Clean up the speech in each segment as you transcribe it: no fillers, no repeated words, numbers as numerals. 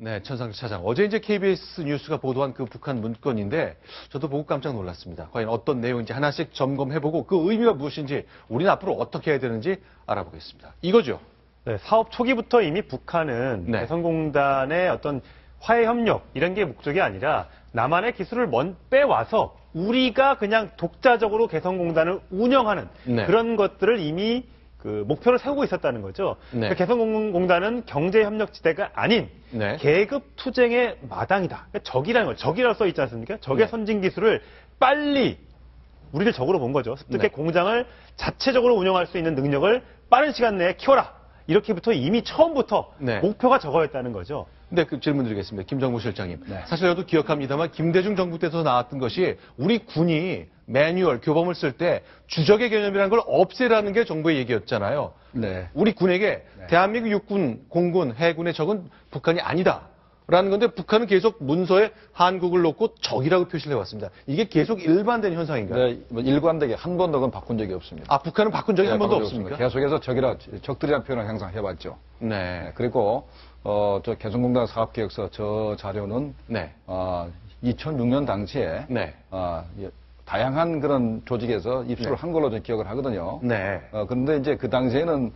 네, 천상주 차장. 어제 이제 KBS 뉴스가 보도한 그 북한 문건인데 저도 보고 깜짝 놀랐습니다. 과연 어떤 내용인지 하나씩 점검해보고 그 의미가 무엇인지 우리는 앞으로 어떻게 해야 되는지 알아보겠습니다. 이거죠? 네, 사업 초기부터 이미 북한은 네. 개성공단의 어떤 화해 협력 이런 게 목적이 아니라 남한의 기술을 빼와서 우리가 그냥 독자적으로 개성공단을 운영하는 네. 그런 것들을 이미 그 목표를 세우고 있었다는 거죠. 네. 그러니까 개성공단은 경제협력지대가 아닌 네. 계급 투쟁의 마당이다. 그러니까 적이라는 거, 적이라고 써 있지 않습니까? 적의 네. 선진 기술을 빨리 우리를 적으로 본 거죠. 습득의 네. 공장을 자체적으로 운영할 수 있는 능력을 빠른 시간 내에 키워라. 이렇게부터 이미 처음부터 네. 목표가 저거였다는 거죠. 네, 그 질문 드리겠습니다. 김정무 실장님. 네. 사실 저도 기억합니다만 김대중 정부 때도 나왔던 것이 우리 군이 매뉴얼, 교범을 쓸 때 주적의 개념이라는 걸 없애라는 게 정부의 얘기였잖아요. 네. 우리 군에게 네. 대한민국 육군, 공군, 해군의 적은 북한이 아니다. 라는 건데 북한은 계속 문서에 한국을 놓고 적이라고 표시를 해왔습니다. 이게 계속 일반된 현상인가요? 네, 뭐 일관되게 한 번도 그건 바꾼 적이 없습니다. 아, 북한은 바꾼 적이 한 번도 바꾼 적이 없습니까? 계속해서 적들이라는 표현을 항상 해왔죠. 네. 네, 그리고 저 개성공단 사업계획서 저 자료는 네. 2006년 당시에 네. 다양한 그런 조직에서 입수를 네. 한 걸로 좀 기억을 하거든요. 네. 그런데 이제 그 당시에는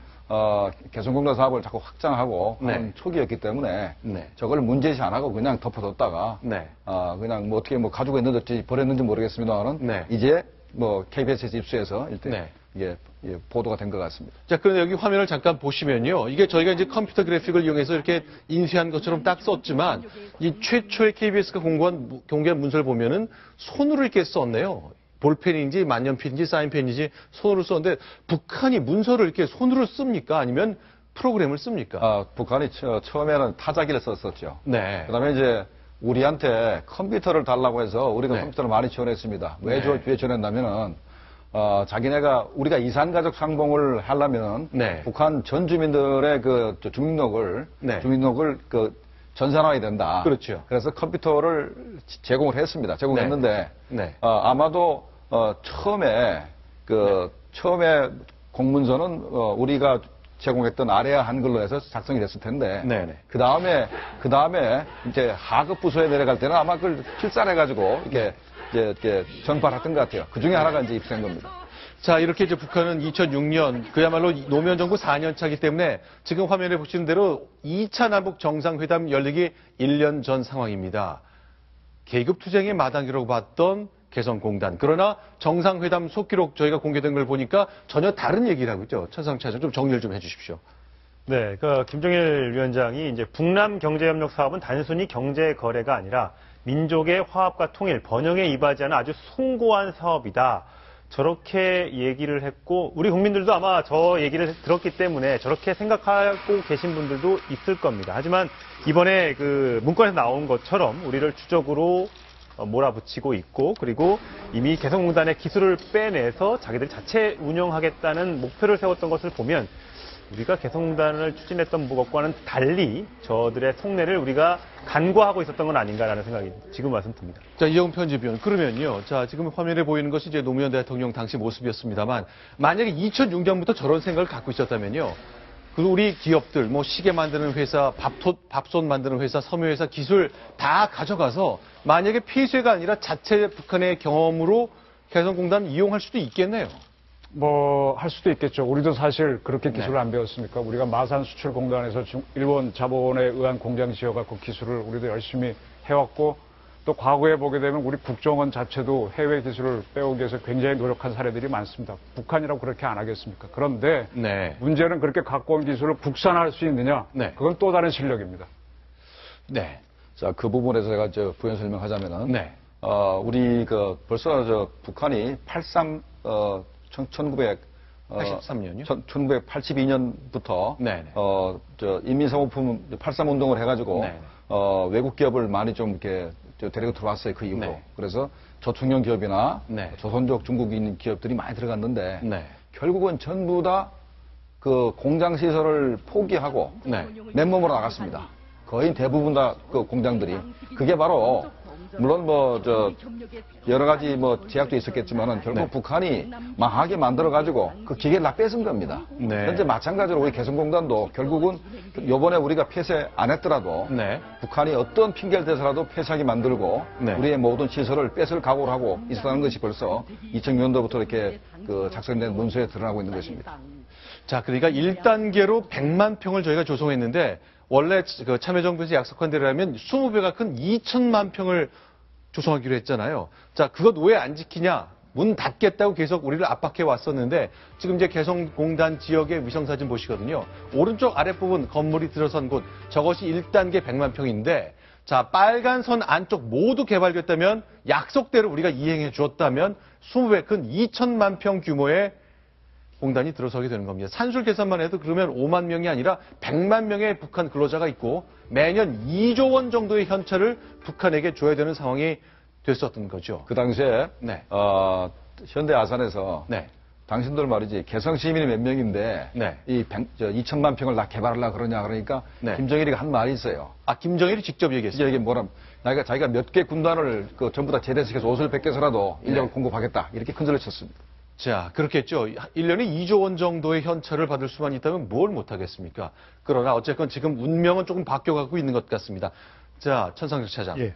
개성공단 사업을 자꾸 확장하고 네. 하는 초기였기 때문에 네. 저걸 문제시 안 하고 그냥 덮어뒀다가 네. 그냥 뭐 어떻게 뭐 가지고 있는지 버렸는지 모르겠습니다만은 네. 이제 뭐 KBS에서 입수해서 일단 네. 이게 보도가 된 것 같습니다. 자, 그런데 여기 화면을 잠깐 보시면요. 이게 저희가 이제 컴퓨터 그래픽을 이용해서 이렇게 인쇄한 것처럼 딱 썼지만 이 최초의 KBS가 공개한 문서를 보면은 손으로 이렇게 썼네요. 볼펜인지 만년필인지 사인펜인지 손으로 썼는데 북한이 문서를 이렇게 손으로 씁니까? 아니면 프로그램을 씁니까? 북한이 처음에는 타자기를 썼었죠. 네. 그다음에 이제 우리한테 컴퓨터를 달라고 해서 우리가 네. 컴퓨터를 많이 지원했습니다. 네. 왜 지원했냐면은 자기네가 우리가 이산가족 상봉을 하려면은 네. 북한 전 주민들의 그 주민등록을 네. 그 전산화해야 된다. 그렇죠. 그래서 컴퓨터를 제공을 했습니다. 제공했는데 네. 아마도 처음에 처음에 공문서는 우리가 제공했던 아래아 한글로 해서 작성이 됐을 텐데 네네. 그 다음에 이제 하급 부서에 내려갈 때는 아마 그걸 필사해가지고 이렇게 전파를 했던 것 같아요. 그 중에 하나가 이제 입수된 겁니다. 자, 이렇게 이제 북한은 2006년 그야말로 노무현 정부 4년 차기 때문에 지금 화면에 보시는 대로 2차 남북 정상회담 열리기 1년 전 상황입니다. 계급 투쟁의 마당이라고 봤던 개성공단. 그러나 정상회담 속기록 저희가 공개된 걸 보니까 전혀 다른 얘기를 하고 있죠. 천상차장 좀 정리를 좀 해주십시오. 네, 김정일 위원장이 이제 북남 경제협력 사업은 단순히 경제 거래가 아니라 민족의 화합과 통일, 번영에 이바지 하는 아주 숭고한 사업이다. 저렇게 얘기를 했고 우리 국민들도 아마 저 얘기를 들었기 때문에 저렇게 생각하고 계신 분들도 있을 겁니다. 하지만 이번에 그 문건에서 나온 것처럼 우리를 주적으로 몰아붙이고 있고 그리고 이미 개성공단의 기술을 빼내서 자기들 자체 운영하겠다는 목표를 세웠던 것을 보면 우리가 개성공단을 추진했던 것과는 달리 저들의 속내를 우리가 간과하고 있었던 건 아닌가라는 생각이 지금 말씀 듭니다. 자, 이영훈 편집위원. 그러면요. 자, 지금 화면에 보이는 것이 이제 노무현 대통령 당시 모습이었습니다만 만약에 2006년부터 저런 생각을 갖고 있었다면요. 그리고 우리 기업들, 뭐 시계 만드는 회사, 밥솥 만드는 회사, 섬유회사 기술 다 가져가서 만약에 폐쇄가 아니라 자체 북한의 경험으로 개성공단 이용할 수도 있겠네요. 할 수도 있겠죠. 우리도 사실 그렇게 기술을 안 배웠으니까 우리가 마산 수출공단에서 일본 자본에 의한 공장 지어갖고 기술을 우리도 열심히 해왔고 또 과거에 보게 되면 우리 국정원 자체도 해외 기술을 빼오기 위해서 굉장히 노력한 사례들이 많습니다. 북한이라고 그렇게 안 하겠습니까? 그런데 네. 문제는 그렇게 갖고 온 기술을 국산화할 수 있느냐? 네. 그건 또 다른 실력입니다. 네. 자, 그 부분에서 제가 부연 설명하자면은 네. 우리 벌써 북한이 83년요? 1982년부터 네네. 인민사모품 83 운동을 해가지고 네네. 외국 기업을 많이 좀 이렇게 데리고 들어왔어요. 그 이후로. 네. 그래서 저축형 기업이나 네. 조선족 중국인 기업들이 많이 들어갔는데 네. 결국은 전부 다 그 공장 시설을 포기하고 네. 맨몸으로 나갔습니다. 거의 대부분 다 그 공장들이. 그게 바로 물론 여러 가지 제약도 있었겠지만은 결국 네. 북한이 망하게 만들어가지고 그 기계를 다 뺏은 겁니다. 네. 현재 마찬가지로 우리 개성공단도 결국은 요번에 우리가 폐쇄 안 했더라도 네. 북한이 어떤 핑계를 대서라도 폐쇄하게 만들고 네. 우리의 모든 시설을 뺏을 각오를 하고 있었다는 것이 벌써 2000년도부터 이렇게 작성된 문서에 드러나고 있는 것입니다. 자, 그러니까 1단계로 100만 평을 저희가 조성했는데 원래 그 참여정부에서 약속한 대로라면 20배가 큰 2천만 평을 조성하기로 했잖아요. 자, 그것 왜 안 지키냐? 문 닫겠다고 계속 우리를 압박해 왔었는데 지금 이제 개성공단 지역의 위성사진 보시거든요. 오른쪽 아랫부분 건물이 들어선 곳 저것이 1단계 100만 평인데 자, 빨간 선 안쪽 모두 개발됐다면 약속대로 우리가 이행해 주었다면 20배 큰 2천만 평 규모의 공단이 들어서게 되는 겁니다. 산술 계산만 해도 그러면 5만 명이 아니라 100만 명의 북한 근로자가 있고 매년 2조 원 정도의 현찰을 북한에게 줘야 되는 상황이 됐었던 거죠. 그 당시에 네. 현대 아산에서 네. 당신들 말이지 개성 시민이 몇 명인데 네. 2천만 평을 다 개발하려고 그러냐 그러니까 네. 김정일이가 한 말이 있어요. 아, 김정일이 직접 얘기했어요. 이게 자기가 몇 개 군단을 전부 다 제대시켜서 옷을 벗겨서라도 인력을 네. 공급하겠다 이렇게 큰소리를 쳤습니다. 자, 그렇겠죠. 1년에 2조 원 정도의 현찰을 받을 수만 있다면 뭘 못하겠습니까? 그러나 어쨌건 지금 운명은 조금 바뀌어가고 있는 것 같습니다. 자, 천상석 차장. 예.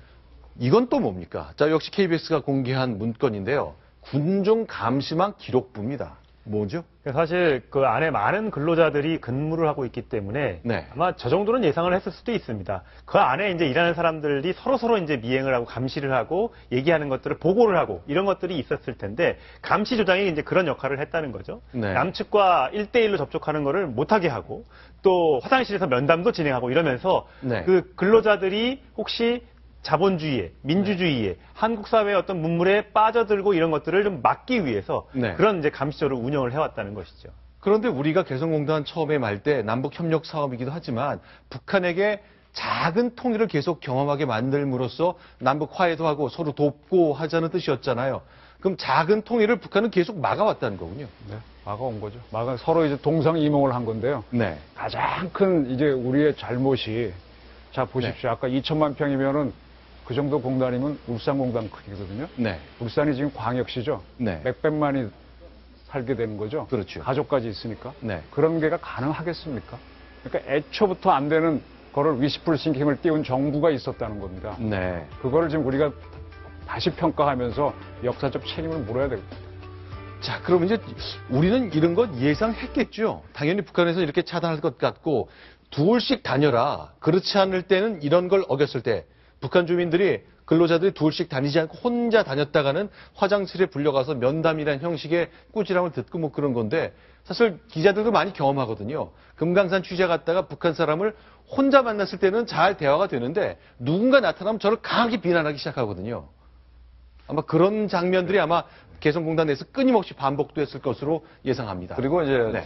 이건 또 뭡니까? 자, 역시 KBS가 공개한 문건인데요. 군중 감시망 기록부입니다. 뭐죠? 사실 그 안에 많은 근로자들이 근무를 하고 있기 때문에 네. 아마 저 정도는 예상을 했을 수도 있습니다. 그 안에 이제 일하는 사람들이 서로 이제 미행을 하고 감시를 하고 얘기하는 것들을 보고를 하고 이런 것들이 있었을 텐데 감시 조장이 이제 그런 역할을 했다는 거죠. 네. 남측과 1대1로 접촉하는 거를 못하게 하고 또 화장실에서 면담도 진행하고 이러면서 네. 그 근로자들이 혹시 자본주의에, 민주주의에, 한국 사회의 어떤 문물에 빠져들고 이런 것들을 좀 막기 위해서 네. 그런 이제 감시조를 운영을 해왔다는 것이죠. 그런데 우리가 개성공단 처음에 말 때 남북협력 사업이기도 하지만 북한에게 작은 통일을 계속 경험하게 만들므로써 남북 화해도 하고 서로 돕고 하자는 뜻이었잖아요. 그럼 작은 통일을 북한은 계속 막아왔다는 거군요. 네, 막아온 거죠. 서로 이제 동상이몽을 한 건데요. 네. 가장 큰 이제 우리의 잘못이 자 보십시오. 아까 2천만 평이면은 그 정도 공단이면 울산공단 크기거든요. 네. 울산이 지금 광역시죠. 네. 몇백만이 살게 되는 거죠. 그렇죠. 가족까지 있으니까. 네. 그런 게가 가능하겠습니까? 그러니까 애초부터 안 되는 거를 위시풀 싱킹을 띄운 정부가 있었다는 겁니다. 네. 그거를 지금 우리가 다시 평가하면서 역사적 책임을 물어야 되겠다. 자, 그럼 이제 우리는 이런 것 예상했겠죠. 당연히 북한에서 이렇게 차단할 것 같고 둘씩 다녀라. 그렇지 않을 때는 이런 걸 어겼을 때 북한 주민들이 근로자들이 둘씩 다니지 않고 혼자 다녔다가는 화장실에 불려가서 면담이라는 형식의 꾸지람을 듣고 뭐 그런 건데 사실 기자들도 많이 경험하거든요. 금강산 취재 갔다가 북한 사람을 혼자 만났을 때는 잘 대화가 되는데 누군가 나타나면 저를 강하게 비난하기 시작하거든요. 아마 그런 장면들이 아마 개성공단 내에서 끊임없이 반복도 했을 것으로 예상합니다. 그리고 이제 네.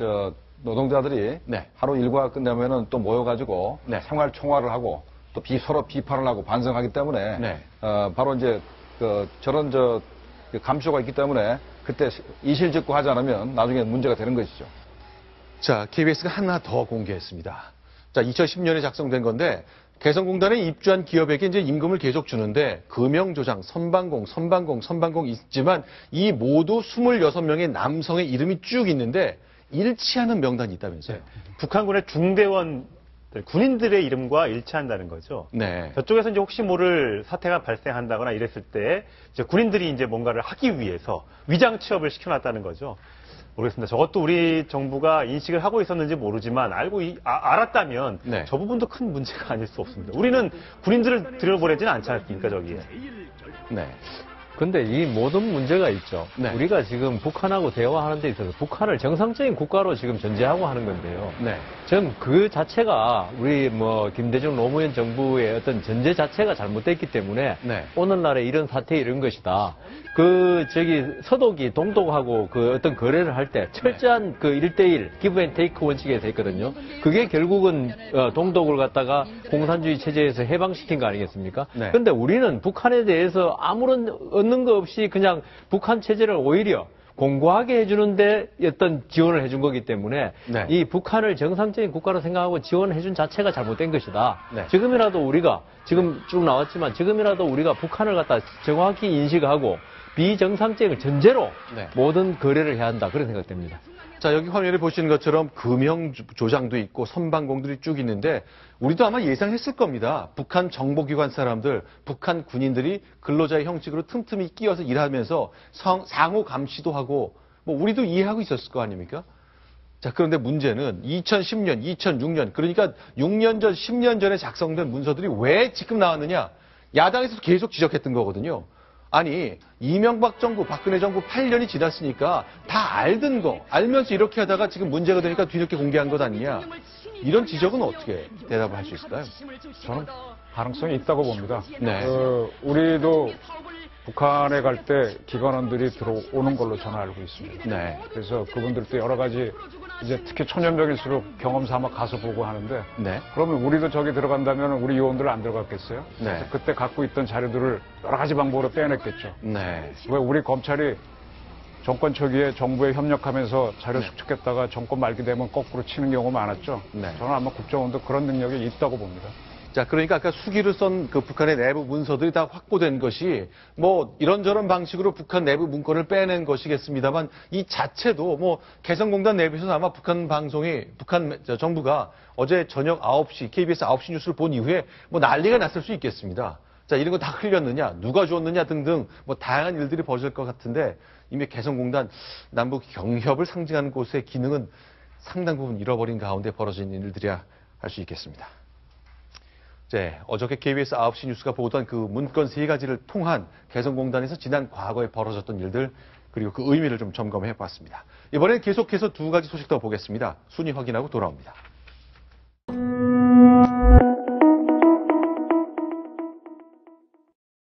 노동자들이 네. 하루 일과가 끝나면은 또 모여가지고 네. 생활 총화를 하고 또 서로 비판을 하고 반성하기 때문에 네. 바로 이제 저런 감시가 있기 때문에 그때 이실직고 하지 않으면 나중에 문제가 되는 것이죠. 자, KBS가 하나 더 공개했습니다. 자, 2010년에 작성된 건데 개성공단에 입주한 기업에게 이제 임금을 계속 주는데 금영조장, 선방공 있지만 이 모두 26명의 남성의 이름이 쭉 있는데 일치하는 명단이 있다면서요. 북한군의 중대원 군인들의 이름과 일치한다는 거죠. 네. 저쪽에서 이제 혹시 모를 사태가 발생한다거나 이랬을 때 이제 군인들이 이제 뭔가를 하기 위해서 위장 취업을 시켜놨다는 거죠. 모르겠습니다. 저것도 우리 정부가 인식을 하고 있었는지 모르지만 알았다면 네. 저 부분도 큰 문제가 아닐 수 없습니다. 우리는 군인들을 들여보내지는 않지 않습니까, 저기에. 네. 근데 이 모든 문제가 있죠. 네. 우리가 지금 북한하고 대화하는 데 있어서 북한을 정상적인 국가로 지금 전제하고 하는 건데요. 네. 전 그 자체가 우리 김대중 노무현 정부의 어떤 전제 자체가 잘못됐기 때문에 네. 오늘날의 이런 사태 이런 것이다. 서독이 동독하고 어떤 거래를 할 때 철저한 1대1 기브 앤 테이크 원칙에 돼 있거든요. 그게 결국은 동독을 갖다가 공산주의 체제에서 해방시킨 거 아니겠습니까? 네. 근데 우리는 북한에 대해서 아무런 얻는 거 없이 그냥 북한 체제를 오히려 공고하게 해주는데 어떤 지원을 해준 거기 때문에 네. 이 북한을 정상적인 국가로 생각하고 지원해준 자체가 잘못된 것이다. 네. 지금이라도 우리가 지금 쭉 나왔지만 지금이라도 우리가 북한을 갖다 정확히 인식하고 비정상적인 전제로 네. 모든 거래를 해야 한다. 그런 생각됩니다. 자, 여기 화면에 보시는 것처럼 금형 조장도 있고 선방공들이 쭉 있는데 우리도 아마 예상했을 겁니다. 북한 정보기관 사람들, 북한 군인들이 근로자의 형식으로 틈틈이 끼어서 일하면서 상호 감시도 하고 뭐 우리도 이해하고 있었을 거 아닙니까? 자, 그런데 문제는 2010년, 2006년, 그러니까 6년 전, 10년 전에 작성된 문서들이 왜 지금 나왔느냐? 야당에서도 계속 지적했던 거거든요. 아니, 이명박 정부, 박근혜 정부 8년이 지났으니까 다 알던 거, 알면서 이렇게 하다가 지금 문제가 되니까 뒤늦게 공개한 것 아니냐? 이런 지적은 어떻게 대답을 할 수 있을까요? 저는 가능성이 있다고 봅니다. 네. 우리도 북한에 갈 때 기관원들이 들어오는 걸로 저는 알고 있습니다. 네. 그래서 그분들도 여러 가지 이제 특히 초년병일수록 경험 삼아 가서 보고 하는데 네. 그러면 우리도 저기 들어간다면 우리 요원들 안 들어갔겠어요? 네. 그래서 그때 갖고 있던 자료들을 여러 가지 방법으로 빼냈겠죠. 네. 왜 우리 검찰이 정권 초기에 정부에 협력하면서 자료 네. 축적했다가 정권 말기 되면 거꾸로 치는 경우가 많았죠. 네. 저는 아마 국정원도 그런 능력이 있다고 봅니다. 자, 그러니까 아까 수기를 쓴 그 북한의 내부 문서들이 다 확보된 것이 뭐 이런저런 방식으로 북한 내부 문건을 빼낸 것이겠습니다만 이 자체도 뭐 개성공단 내부에서 아마 북한 정부가 어제 저녁 9시, KBS 9시 뉴스를 본 이후에 뭐 난리가 났을 수 있겠습니다. 자, 이런 거 다 흘렸느냐, 누가 줬느냐 등등 뭐 다양한 일들이 벌어질 것 같은데 이미 개성공단 남북 경협을 상징하는 곳의 기능은 상당 부분 잃어버린 가운데 벌어진 일들이야 할 수 있겠습니다. 네, 어저께 KBS 9시 뉴스가 보도한 그 문건 3가지를 통한 개성공단에서 지난 과거에 벌어졌던 일들 그리고 그 의미를 좀 점검해 봤습니다. 이번엔 계속해서 2가지 소식 더 보겠습니다. 순위 확인하고 돌아옵니다.